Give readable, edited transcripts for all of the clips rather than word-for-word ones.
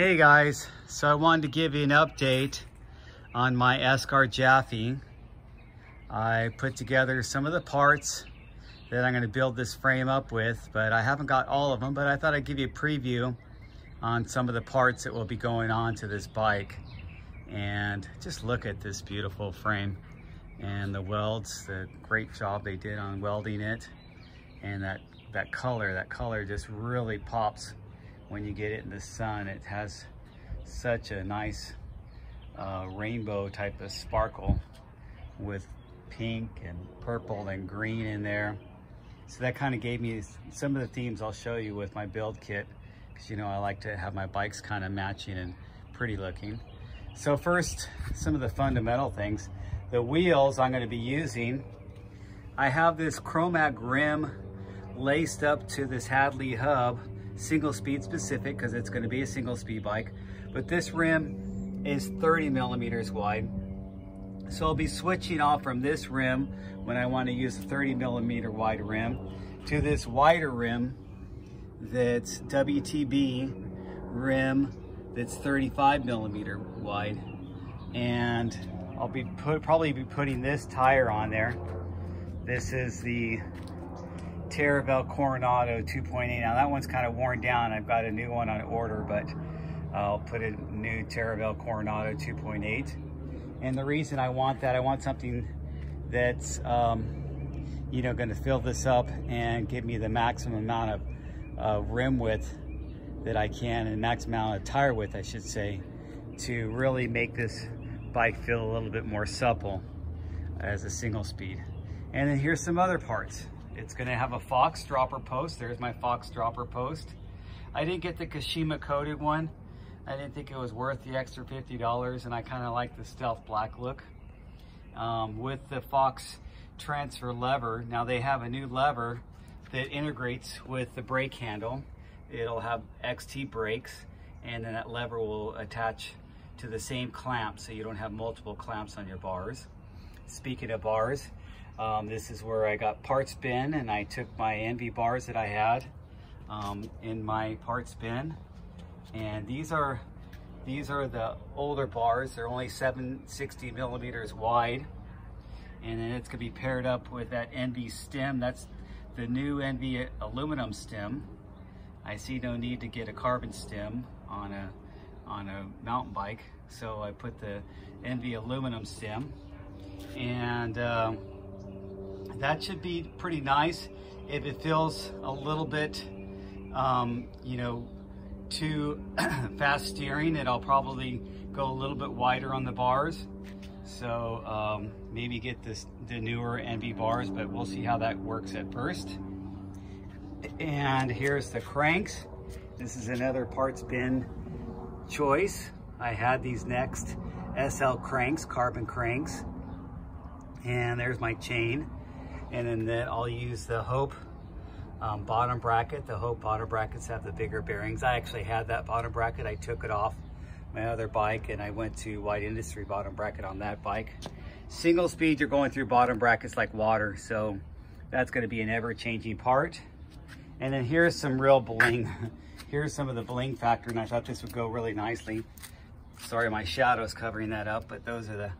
Hey guys, so I wanted to give you an update on my Escar Jaffe. I put together some of the parts that I'm going to build this frame up with, but I haven't got all of them, but I thought I'd give you a preview on some of the parts that will be going on to this bike. And just look at this beautiful frame and the welds, the great job they did on welding it. And that color just really pops when you get it in the sun. It has such a nice rainbow type of sparkle with pink and purple and green in there. So that kind of gave me some of the themes I'll show you with my build kit, because you know I like to have my bikes kind of matching and pretty looking. So first, some of the fundamental things. The wheels I'm going to be using, I have this Chromac rim laced up to this Hadley hub, single speed specific, because it's going to be a single speed bike, but this rim is 30 millimeters wide. So I'll be switching off from this rim when I want to use a 30 millimeter wide rim to this wider rim that's WTB rim that's 35 millimeter wide. And I'll be probably be putting this tire on there. This is the Terravel Coronado 2.8. Now that one's kind of worn down. I've got a new one on order, but I'll put a new Terravel Coronado 2.8. And the reason I want that, I want something that's, you know, going to fill this up and give me the maximum amount of rim width that I can, and maximum amount of tire width, I should say, to really make this bike feel a little bit more supple as a single speed. And then here's some other parts. It's going to have a Fox dropper post. There's my Fox dropper post. I didn't get the Kashima coated one. I didn't think it was worth the extra $50, and I kind of like the stealth black look. With the Fox transfer lever, now they have a new lever that integrates with the brake handle. It'll have XT brakes, and then that lever will attach to the same clamp, so you don't have multiple clamps on your bars. Speaking of bars, this is where I got parts bin, and I took my Envy bars that I had in my parts bin, and these are the older bars. They're only 760 millimeters wide, and then it's gonna be paired up with that Envy stem. That's the new Envy aluminum stem. I see no need to get a carbon stem on a mountain bike, so I put the Envy aluminum stem, and that should be pretty nice. If it feels a little bit, you know, too fast steering, and I'll probably go a little bit wider on the bars. So maybe get the newer Envy bars, but we'll see how that works at first. And here's the cranks. This is another parts bin choice. I had these Next SL cranks, carbon cranks. And there's my chain. And then I'll use the Hope bottom bracket. The Hope bottom brackets have the bigger bearings. I actually had that bottom bracket. I took it off my other bike, and I went to White Industry bottom bracket on that bike. Single speed, you're going through bottom brackets like water, so that's going to be an ever-changing part. And then here's some real bling. Here's some of the bling factor, and I thought this would go really nicely. Sorry, my shadow's covering that up, but those are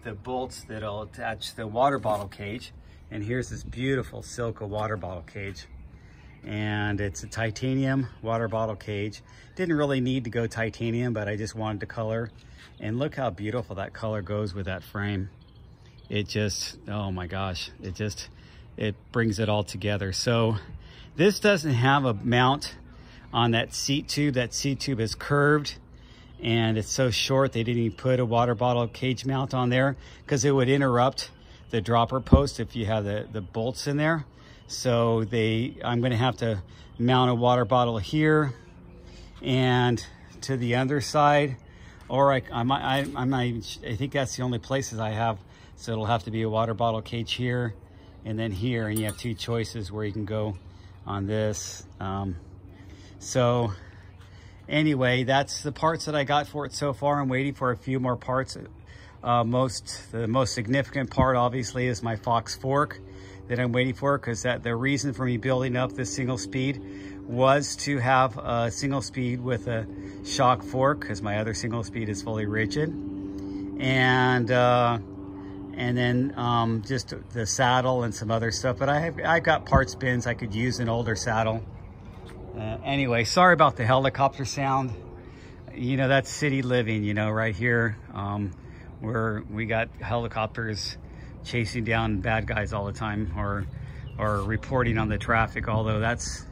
the bolts that'll attach the water bottle cage. And here's this beautiful Silca water bottle cage. And it's a titanium water bottle cage. Didn't really need to go titanium, but I just wanted to color. And look how beautiful that color goes with that frame. It just, oh my gosh, it brings it all together. So this doesn't have a mount on that seat tube. That seat tube is curved, and it's so short they didn't even put a water bottle cage mount on there, because it would interrupt the dropper post if you have the bolts in there. So I'm going to have to mount a water bottle here and to the underside, or I think that's the only places I have. So it'll have to be a water bottle cage here and then here, and you have two choices where you can go on this. So anyway, that's the parts that I got for it so far. I'm waiting for a few more parts. The most significant part obviously is my Fox fork that I'm waiting for, because the reason for me building up this single speed was to have a single speed with a shock fork, because my other single speed is fully rigid. And then just the saddle and some other stuff. But I've got parts bins. I could use an older saddle. Anyway, sorry about the helicopter sound. You know, that's city living, you know, right here, where we got helicopters chasing down bad guys all the time, or reporting on the traffic, although that's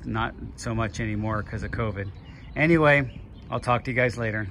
not so much anymore because of COVID. Anyway, I'll talk to you guys later.